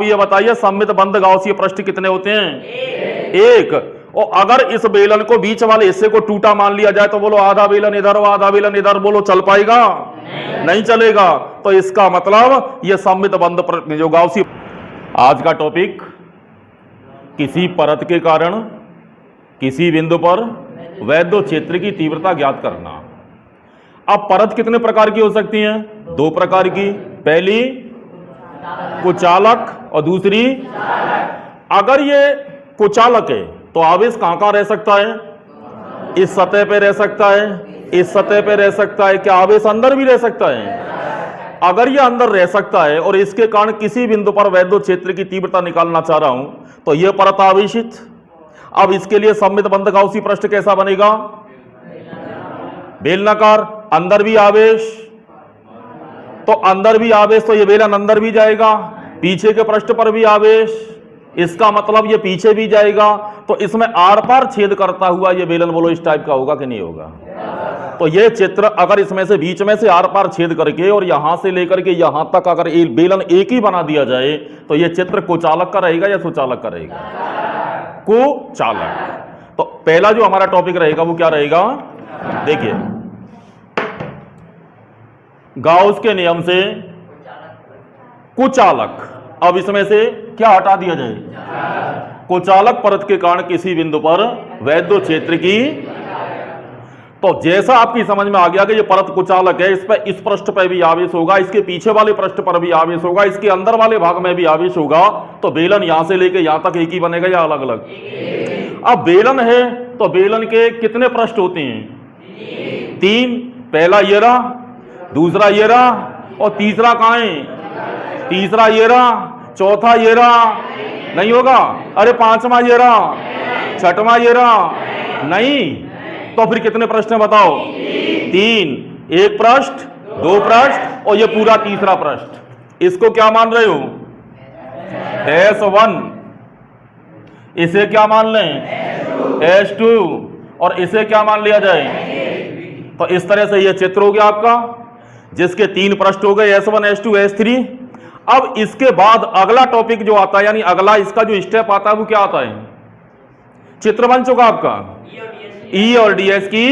ये बताइए सममित बंद गाउसीय पृष्ठ कितने होते हैं? एक। और अगर इस बेलन को बीच वाले हिस्से को टूटा मान लिया जाए तो बोलो आधा बेलन इधर और आधा बेलन इधर, बोलो चल पाएगा? नहीं चलेगा। तो इसका मतलब ये सममित बंद जो गाउसी। आज का टॉपिक किसी परत के कारण किसी बिंदु पर वैद्युत क्षेत्र की तीव्रता ज्ञात करना। अब परत कितने प्रकार की हो सकती हैं? दो प्रकार की। पहली कुचालक और दूसरी। अगर ये कुचालक है तो आवेश कहां कहां रह सकता है? इस सतह पे रह सकता है, इस सतह पे रह सकता है। क्या आवेश अंदर भी रह सकता है? अगर ये अंदर रह सकता है और इसके कारण किसी बिंदु पर वैद्युत क्षेत्र की तीव्रता निकालना चाह रहा हूं तो यह परत आवेशित। अब इसके लिए सममित बंद गाउसी पृष्ठ कैसा बनेगा? बेलनाकार। अंदर भी आवेश, तो अंदर भी आवेश, तो ये बेलन अंदर भी जाएगा। पीछे के पृष्ठ पर भी आवेश, इसका मतलब ये पीछे भी जाएगा। तो इसमें आर पार छेद करता हुआ ये बेलन बोलो इस टाइप का होगा कि नहीं होगा? तो ये चित्र अगर इसमें से बीच में से आर पार छेद करके और यहां से लेकर के यहां तक अगर बेलन एक ही बना दिया जाए तो ये चित्र कुचालक का रहेगा या सुचालक का रहेगा? कुचालक। तो पहला जो हमारा टॉपिक रहेगा वो क्या रहेगा? देखिए, गाउस के नियम से कुचालक। अब इसमें से क्या हटा दिया जाए? कुचालक परत के कारण किसी बिंदु पर वैद्युत क्षेत्र की। तो जैसा आपकी समझ में आ गया कि ये परत कुचालक है, इस पृष्ठ पर भी आवेश होगा, इसके पीछे वाले पृष्ठ पर भी आवेश होगा, इसके अंदर वाले भाग में भी आवेश होगा। तो बेलन यहां से लेके यहां तक एक ही बनेगा या अलग अलग? अब बेलन है तो बेलन के कितने पृष्ठ होते हैं? तीन। पहला ये रहा, दूसरा ये रहा और तीसरा कहां है? तीसरा ये रहा, चौथा ये रहा। नहीं होगा? अरे पांचवा ये रहा, छठवां ये रहा। नहीं, तो फिर कितने पृष्ठ हैं बताओ? तीन। एक पृष्ठ, दो पृष्ठ और ये पूरा तीसरा पृष्ठ। इसको क्या मान रहे हो? S1। इसे क्या मान लें? S2। और इसे क्या मान लिया जाए? तो इस तरह से ये चित्र हो गया आपका, जिसके तीन पृष्ठ हो गए, S1, S2, S3। अब इसके बाद अगला टॉपिक जो आता है, यानी अगला इसका जो स्टेप आता है वो क्या आता है? चित्र बन चुका आपका E और DS की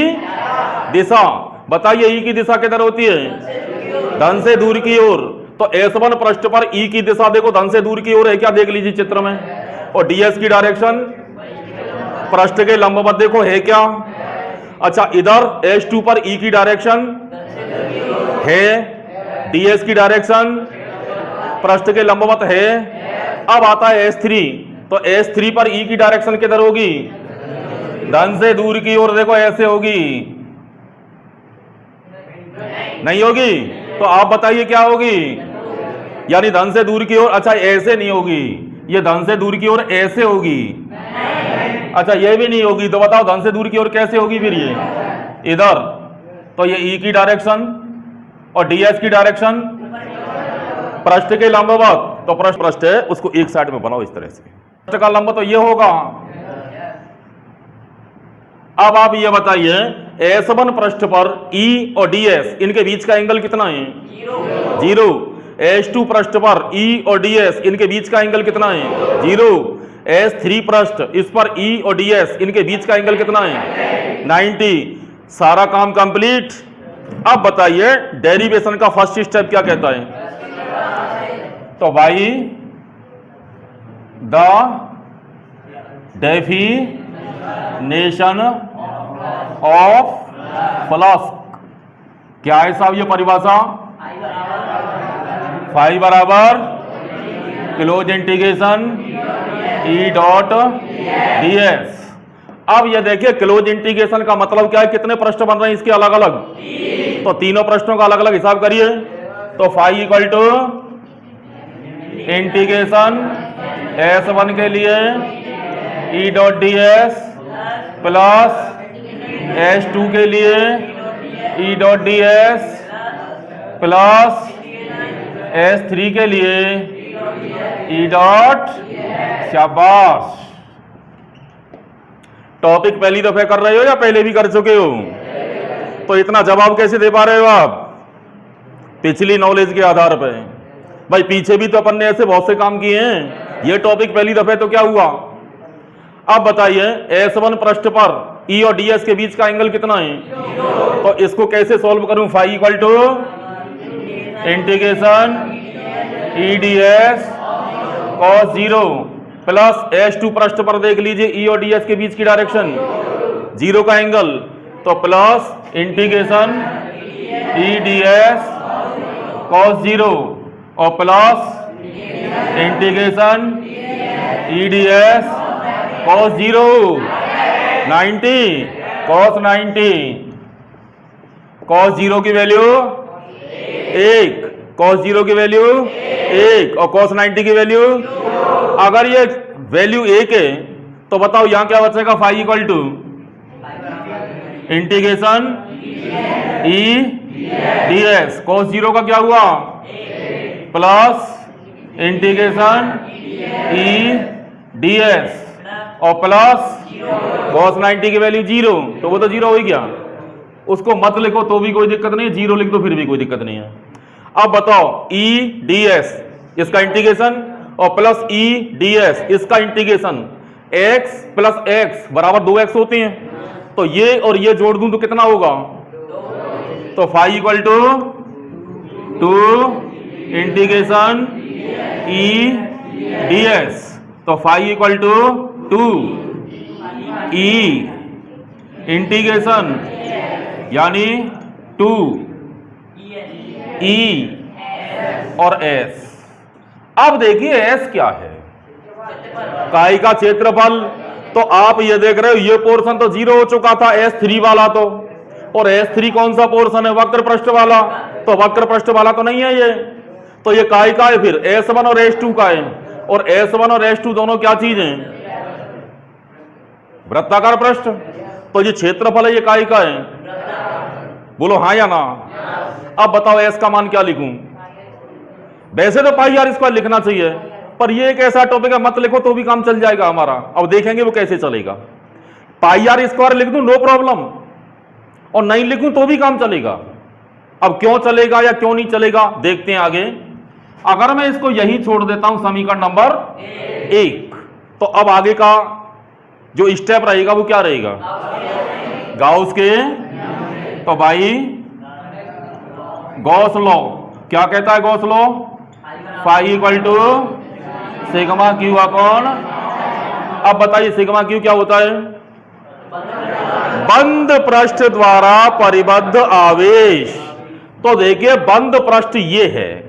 दिशा। बताइए E की दिशा किधर होती है? धन से दूर की ओर। तो S1 पृष्ठ पर E की दिशा देखो धन से दूर की ओर है क्या? देख लीजिए चित्र में। और DS की डायरेक्शन पृष्ठ के लंबवत देखो है क्या? अच्छा, इधर S2 पर E की डायरेक्शन है, DS की डायरेक्शन पृष्ठ के लंबवत है। अब आता है S3। तो S3 पर E की डायरेक्शन किधर होगी? धन से दूर की ओर। देखो ऐसे होगी, नहीं होगी? तो आप बताइए क्या होगी? यानी धन से दूर की ओर। अच्छा, ऐसे नहीं होगी, ये धन से दूर की ओर ऐसे होगी। अच्छा, ये भी नहीं होगी। तो बताओ धन से दूर की ओर कैसे होगी फिर? ये इधर। तो ये E की डायरेक्शन और DS की डायरेक्शन पृष्ठ के लंबवत। तो पृष्ठ है उसको एक साइड में बनाओ इस तरह से। पृष्ठ का लंब तो ये होगा। अब आप ये बताइए S1 पृष्ठ पर E और DS इनके बीच का एंगल कितना है? 0। S2 पृष्ठ पर E और DS इनके बीच का एंगल कितना है? 0। S3 पृष्ठ इस पर E और DS इनके बीच का एंगल कितना है? 90। सारा काम कंप्लीट। अब बताइए डेरिवेशन का फर्स्ट स्टेप क्या कहता है? तो भाई द डेफिनेशन ऑफ फ्लक्स क्या है साहब? ये परिभाषा फाई बराबर close integration E dot DS। अब ये देखिए क्लोज इंटीग्रेशन का मतलब क्या है? कितने पृष्ठ बन रहे हैं इसके अलग अलग? तो तीनों पृष्ठों का अलग अलग हिसाब करिए। तो phi equal to integration S1 के लिए E dot DS plus S2 के लिए E dot DS plus S3 के लिए E डॉट। शाबाश। टॉपिक पहली दफे कर रहे हो या पहले भी कर चुके हो? तो इतना जवाब कैसे दे पा रहे हो आप? पिछली नॉलेज के आधार पर। भाई पीछे भी तो अपन ने ऐसे बहुत से काम किए हैं, ये टॉपिक पहली दफे तो क्या हुआ। अब बताइए S1 पृष्ठ पर E और DS के बीच का एंगल कितना है, तो इसको कैसे सॉल्व करूं। Phi equal to integration EDS cos 0 plus S2 पृष्ठ पर देख लीजिए E और DS के बीच की डायरेक्शन 0 का एंगल, तो प्लस इंटीग्रेशन EDS cos 0 और plus integration EDS cos 0 90 cos 90 cos 0 की वैल्यू 1, cos 0 की वैल्यू 1 और cos 90 की वैल्यू, अगर ये वैल्यू 1 है तो बताओ यहां क्या बचेगा। Phi equal to integration EDS cos 0 का क्या हुआ प्लस इंटीग्रेशन EDS और प्लस cos 90 की वैल्यू 0, तो वो तो 0 हो ही गया। उसको मत लिखो तो भी कोई दिक्कत नहीं, 0 लिख दो फिर भी कोई दिक्कत नहीं है। अब बताओ EDS इसका इंटीग्रेशन और प्लस EDS इसका इंटीग्रेशन x प्लस x बराबर 2x होती हैं, तो ये और ये जोड़ दूं तो कितना होगा, तो phi equal to 2 integration EDS, तो phi equal to 2 E integration यानी 2 E और S। अब देखिए S क्या है, काई का क्षेत्रफल। तो आप ये देख रहे हो ये पोर्शन तो 0 हो चुका था S3 वाला, तो और S3 कौन सा पोर्शन है, वक्र पृष्ठ वाला, तो वक्र पृष्ठ वाला तो नहीं है ये, तो ये काई का है, फिर S1 और S2 का है, और S1 और S2 दोनों क्या चीज हैं, वृत्ताकार पृष्ठ, तो ये क्षेत्रफल है ये काई का है, बोलो हाँ या ना। अब बताओ S का मान क्या लिखूं, वैसे तो पाई आर स्क्वायर लिखना चाहिए, पर ये एक ऐसा टॉपिक है मत लिखो तो भी काम चल जाएगा हमारा। अब देखेंगे वो कैसे चलेगा। पाई आर स्क्वायर लिख दूं नो प्रॉब्लम, और नहीं लिखूं तो भी काम चलेगा। अब क्यों चलेगा या क्यों नहीं चलेगा देखते हैं आगे। अगर मैं इसको यही छोड़ देता हूं समीकरण नंबर 1, तो अब आगे का जो स्टेप रहेगा वो क्या रहेगा, गाउस के, तो भाई गॉस लॉ क्या कहता है, Gauss law phi equal to sigma Q upon. अब बताइए सिग्मा क्यू क्या होता है, बंद पृष्ठ द्वारा परिबद्ध आवेश। तो देखिए बंद पृष्ठ ये है,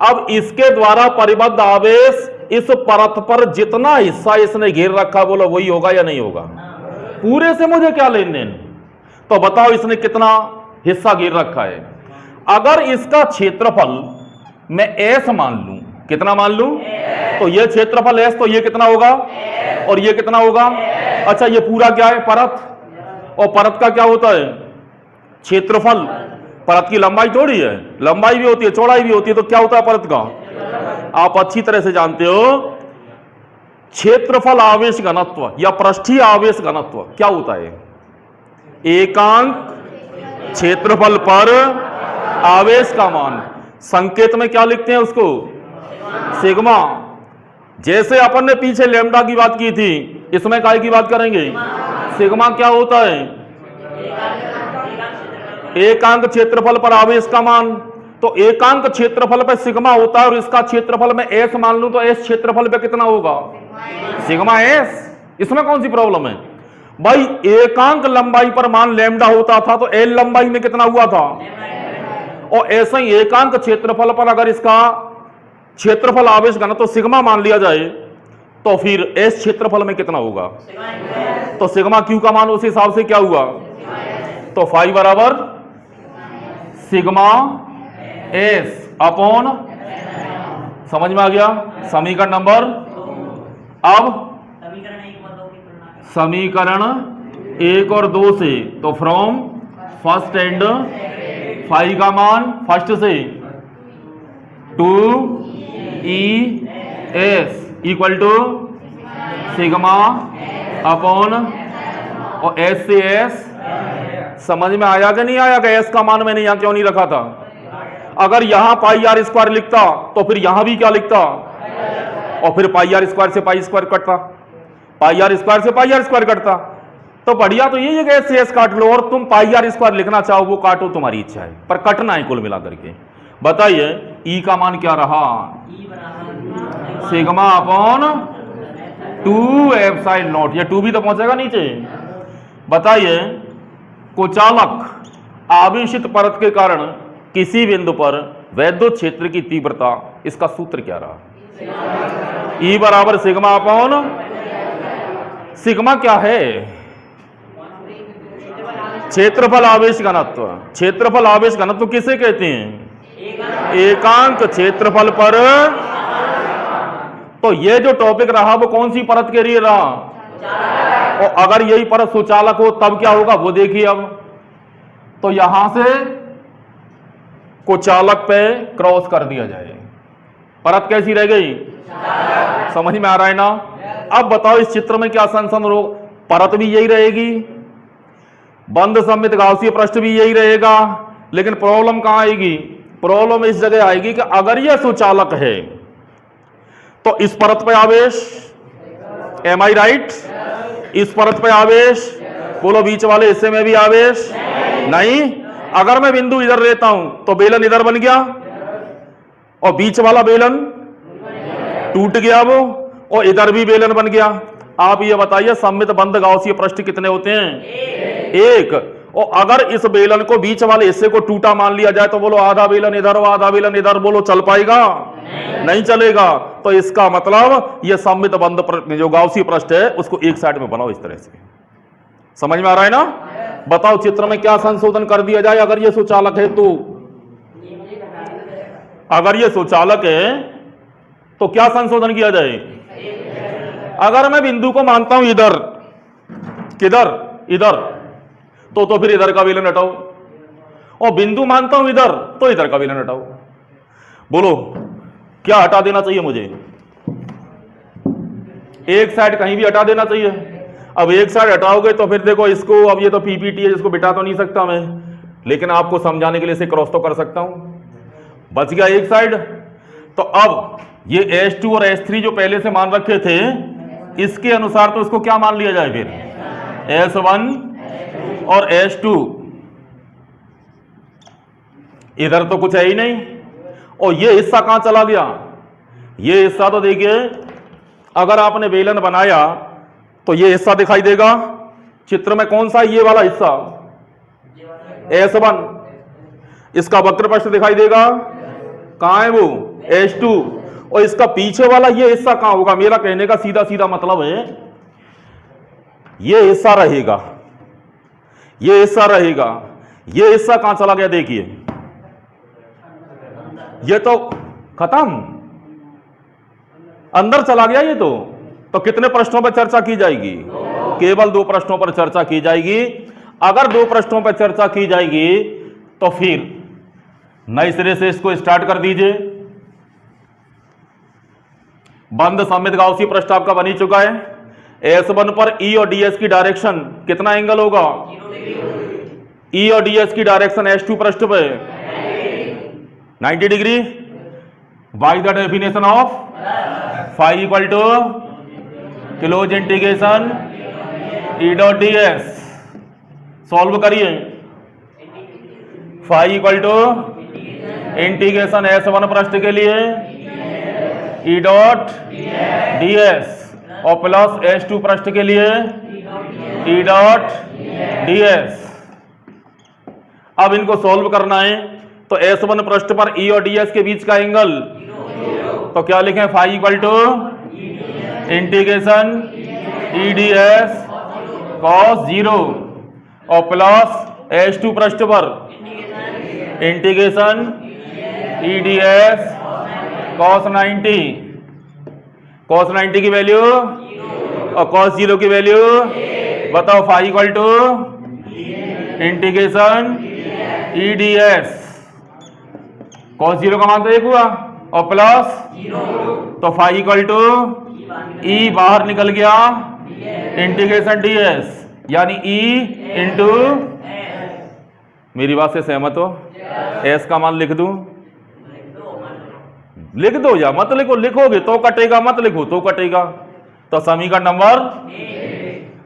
अब इसके द्वारा परिबद्ध आवेश इस परत पर जितना हिस्सा इसने घेर रखा बोलो वही होगा या नहीं होगा, पूरे से मुझे क्या लेन देन। तो बताओ इसने कितना हिस्सा घेर रखा है। अगर इसका क्षेत्रफल मैं S मान लूं, कितना मान लूं, तो ये क्षेत्रफल S, तो ये कितना होगा और ये कितना होगा। अच्छा ये पूरा क्या है, परत, और परत का क्या होता है क्षेत्रफल। परत की लंबाई थोड़ी है, लंबाई भी होती है चौड़ाई भी होती है, तो क्या होता है परत का, आप अच्छी तरह से जानते हो। क्षेत्रफल आवेश घनत्व या पृष्ठीय आवेश घनत्व क्या होता है, एकांक क्षेत्रफल पर आवेश का मान। संकेत में क्या लिखते हैं उसको, सिग्मा। जैसे अपन ने पीछे लैम्डा की बात की थी, इसमें काय की बात करेंगे, सिग्मा क्या होता है, एकांक क्षेत्रफल पर आवेश का मान। तो एकांक क्षेत्रफल पर सिग्मा होता है, और इसका क्षेत्रफल में S मान लूं तो S क्षेत्रफल पे कितना होगा, सिग्मा S। इसमें कौन सी प्रॉब्लम है भाई, एकांक लंबाई पर मान लैम्डा होता था तो L लंबाई में कितना हुआ था, और ऐसे ही एकांक क्षेत्रफल पर अगर इसका क्षेत्रफल आवेश घनत्व तो सिग्मा मान लिया जाए, तो फिर S क्षेत्रफल में कितना होगा, तो सिग्मा क्यू का मान उस हिसाब से क्या हुआ, तो फाई बराबर सिग्मा S अपॉन, समझ में आ गया समीकरण नंबर। अब समीकरण 1 और 2 से, तो फ्रॉम फर्स्ट एंड फाई का मान फर्स्ट से 2ES equal to sigma upon और S से S। समझ में आया कि नहीं आया कि S का मान मैंने यहां क्यों नहीं रखा था। अगर यहां पाई आर स्क्वायर लिखता तो फिर यहां भी क्या लिखता, और फिर पाई आर स्क्वायर से पाई स्क्वायर कटता, पाई आर स्क्वायर से पाई आर स्क्वायर कटता। तो बढ़िया तो ये है कि एस काट लो, और तुम पाई आर स्क्वायर लिखना चाहो वो काटो, तुम्हारी इच्छा है, पर कटना है कुल मिलाकर के। बताइए ई का मान क्या रहा, सिग्मा अपॉन 2 एप्सिलॉन नॉट, ये 2 भी तो पहुंचेगा नीचे। बताइए कुचालक आवेशित परत के कारण किसी बिंदु पर वैद्युत क्षेत्र की तीव्रता, इसका सूत्र क्या रहा, ई बराबर सिग्मा अपॉन, सिग्मा क्या है, क्षेत्रफल आवेश घनत्व। क्षेत्रफल आवेश घनत्व किसे कहते हैं, एकांक क्षेत्रफल पर। तो ये जो टॉपिक रहा वो कौन सी परत के लिए रहा, और अगर यही परत सुचालक हो तब क्या होगा वो देखिए। अब तो यहां से कुचालक पे क्रॉस कर दिया जाए, परत कैसी रह गई, समझ में आ रहा है ना। अब बताओ इस चित्र में क्या संसन हो, परत भी यही रहेगी, बंद सममित गाउसीय पृष्ठ भी यही रहेगा, लेकिन प्रॉब्लम कहां आएगी, प्रॉब्लम इस जगह आएगी कि अगर यह सुचालक है तो इस परत पे आवेश, एम आई राइट, इस परत पे आवेश, बोलो बीच वाले हिस्से में भी आवेश नहीं। अगर मैं बिंदु इधर लेता हूं तो बेलन इधर बन गया और बीच वाला बेलन टूट गया वो, और इधर भी बेलन बन गया। आप ये बताइए सममित बंद गाउसीय पृष्ठ कितने होते हैं, एक। और अगर इस बेलन को बीच वाले हिस्से को टूटा मान लिया जाए तो बोलो आधा बेलन इधर और आधा बेलन इधर, बोलो चल पाएगा, नहीं चलेगा। तो इसका मतलब यह सममित बंद जो गाउसीय पृष्ठ है उसको एक साइड में बनाओ इस तरह से, समझ में आ रहा है ना। बताओ चित्र में क्या संशोधन कर दिया जाए अगर यह सुचालक है तो, अगर यह सुचालक है तो क्या संशोधन किया जाए। अगर मैं बिंदु को मानता हूं इधर, किधर, इधर, तो फिर इधर का बेलन हटाओ, और बिंदु मानता हूं इधर तो इधर का बेलन हटाओ। बोलो क्या हटा देना चाहिए मुझे, एक साइड कहीं भी हटा देना चाहिए। अब एक साइड हटाओगे तो फिर देखो इसको, अब ये तो पीपीटी है जिसको बिठा तो नहीं सकता मैं, लेकिन आपको समझाने के लिए इसे क्रॉस तो कर सकता हूं, बच गया एक साइड। तो अब ये S2 और S3 जो पहले से मान रखे थे इसके अनुसार तो इसको क्या मान लिया जाए फिर, S1 और S2। इधर तो कुछ है ही नहीं, और ये हिस्सा कहां चला गया, ये हिस्सा तो देखिए अगर आपने बेलन बनाया तो ये हिस्सा दिखाई देगा चित्र में, कौन सा, ये वाला हिस्सा S1, इसका वक्र पृष्ठ दिखाई देगा, कहां है वो S2, और इसका पीछे वाला ये हिस्सा कहां होगा। मेरा कहने का सीधा सीधा मतलब है ये हिस्सा रहेगा, ये हिस्सा रहेगा, ये हिस्सा कहां चला गया देखिए, ये तो खत्म, अंदर चला गया ये तो कितने प्रश्नों पर चर्चा की जाएगी, केवल 2 प्रश्नों पर चर्चा की जाएगी। अगर 2 प्रश्नों पर चर्चा की जाएगी तो फिर नए सिरे से इसको स्टार्ट कर दीजिए। बंद सममित गाउसीय पृष्ठ आपका बन ही चुका है। S1 पर E और DS की डायरेक्शन कितना एंगल होगा, E और DS की डायरेक्शन S2 पृष्ठ पे 90 degree. By the definition of phi equal to close integration E dot ds, solve करिए। Phi equal to integration S1 पृष्ठ के लिए E डॉट ds और प्लस S2 पृष्ठ के लिए E डॉट ds। अब इनको सॉल्व करना है तो S1 पृष्ठ पर E और ds के बीच का एंगल, तो क्या लिखें, phi equal to integration E ds cos 0 और प्लस S2 पृष्ठ पर integration E ds cos 90, cos 90 की वैल्यू और cos 0 की वैल्यू बताओ, phi equal to integration E ds, cos 0 का मान तो 1 हुआ और प्लस, तो फाई इक्वल टू E बाहर निकल गया इंटीग्रेशन ds, यानी E इंटू, मेरी बात से सहमत हो, S का मान लिख दूं लिख दो या मत लिखो, लिखोगे तो कटेगा, मत लिखो तो कटेगा। तो समीकरण नंबर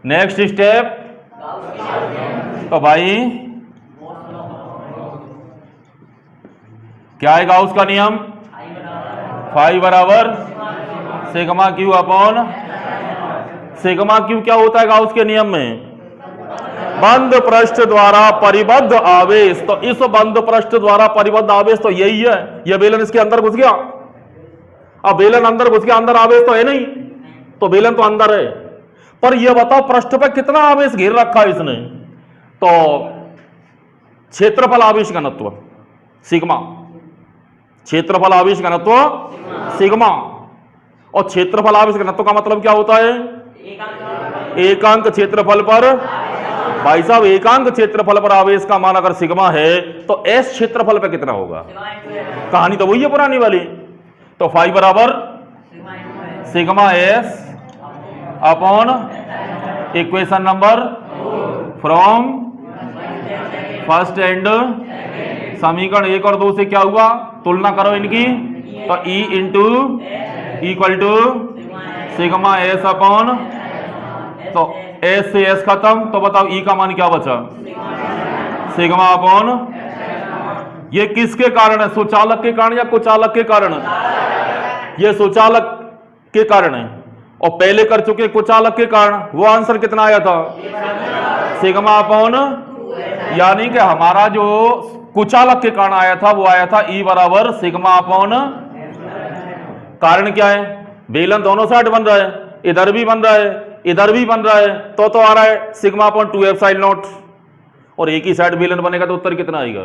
नेक्स्ट स्टेप, तो भाई क्या है गाउस का नियम, फाई बराबर sigma Q upon sigma Q. क्या होता है गाउस के नियम में, बंद पृष्ठ द्वारा परिबद्ध आवेश। तो इस बंद पृष्ठ द्वारा परिबद्ध आवेश तो यही है, यह बेलन इसके अंदर घुस गया। अब बेलन अंदर घुस गया, अंदर आवेश तो है नहीं, तो बेलन तो अंदर है, पर यह बताओ पृष्ठ पर कितना आवेश घेर रखा है इसने। तो क्षेत्रफल आवेश घनत्व सिग्मा, क्षेत्रफल आवेश घनत्व सिग्मा। और क्षेत्रफल आवेश घनत्व का मतलब क्या होता है, एकांक क्षेत्रफल पर, भाई साहब एकांक क्षेत्रफल पर आवेश का मान अगर सिग्मा है तो एस क्षेत्रफल पे कितना होगा, कहानी तो वही है पुरानी वाली। तो फाई बराबर sigma S upon equation number from first and, समीकरण 1 और 2 से क्या हुआ, तुलना करो इनकी। तो E into equal to sigma S upon, तो एस से एस खत्म, तो बताओ E का मान क्या बचा, सिग्मा अपॉन। ये किसके कारण है, सुचालक के कारण या कुचालक के कारण, ये सुचालक के कारण है। और पहले कर चुके कुचालक के कारण, वो आंसर कितना आया था, सिग्मा अपॉन, यानी कि हमारा जो कुचालक के कारण आया था वो आया था E बराबर सिग्मा अपॉन। कारण क्या है, बेलन दोनों साइड बन रहा है, इधर भी बन रहा है इधर भी बन रहा है, तो आ रहा है सिग्मा अपॉन 2 एप्सिलॉन नॉट। और एक ही साइड बेलन बनेगा तो उत्तर कितना आएगा,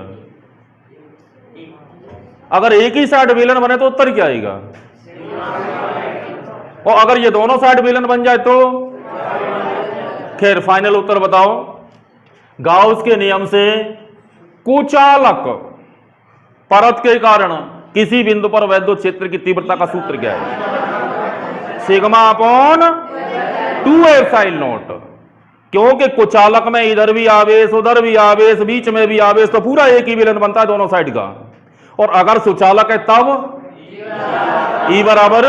अगर एक ही साइड बेलन बने तो उत्तर क्या आएगा, और अगर ये दोनों साइड बेलन बन जाए तो। खैर फाइनल उत्तर बताओ, गाउस के नियम से कुचालक परत के कारण किसी बिंदु पर वैद्युत क्षेत्र की तीव्रता का सूत्र क्या है, सिग्मा अपॉन 2 एप्सिलॉन नॉट। क्योंकि कुचालक में इधर भी आवेश उधर भी आवेश बीच में भी आवेश, तो पूरा एक ही बेलन बनता है दोनों साइड का। और अगर सुचालक है तब E बराबर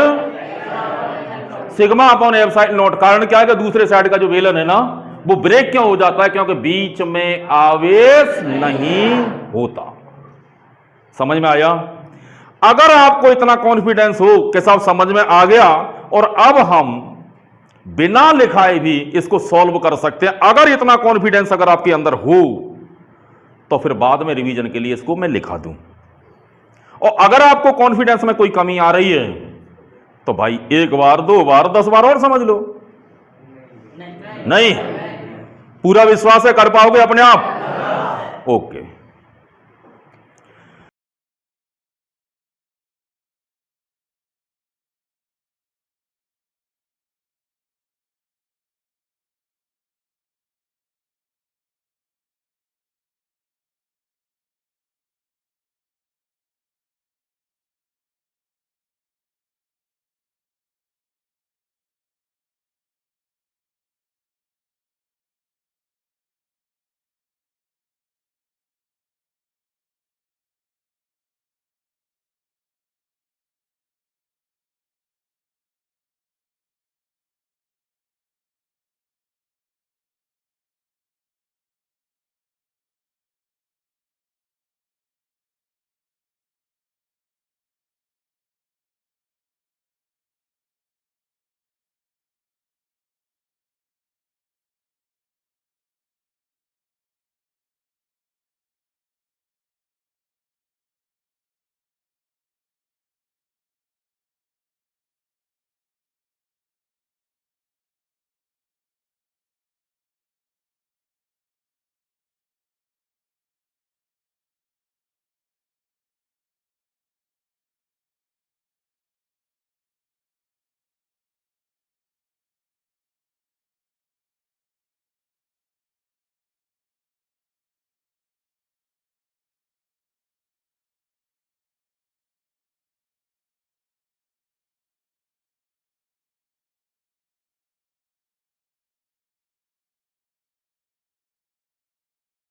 सिग्मा अपॉन एप्सिलॉन नॉट। कारण क्या है कि दूसरे साइड का जो बेलन है ना वो ब्रेक क्यों हो जाता है, क्योंकि बीच में आवेश नहीं होता। समझ में आया। अगर आपको इतना कॉन्फिडेंस हो कि साहब समझ में आ गया और अब हम बिना लिखाए भी इसको सॉल्व कर सकते हैं, अगर इतना कॉन्फिडेंस अगर आपके अंदर हो तो फिर बाद में रिवीजन के लिए इसको मैं लिखा दूं। और अगर आपको कॉन्फिडेंस में कोई कमी आ रही है तो भाई 1 बार 2 बार 10 बार और समझ लो। नहीं, पूरा विश्वास है कर पाओगे अपने आप, ओके।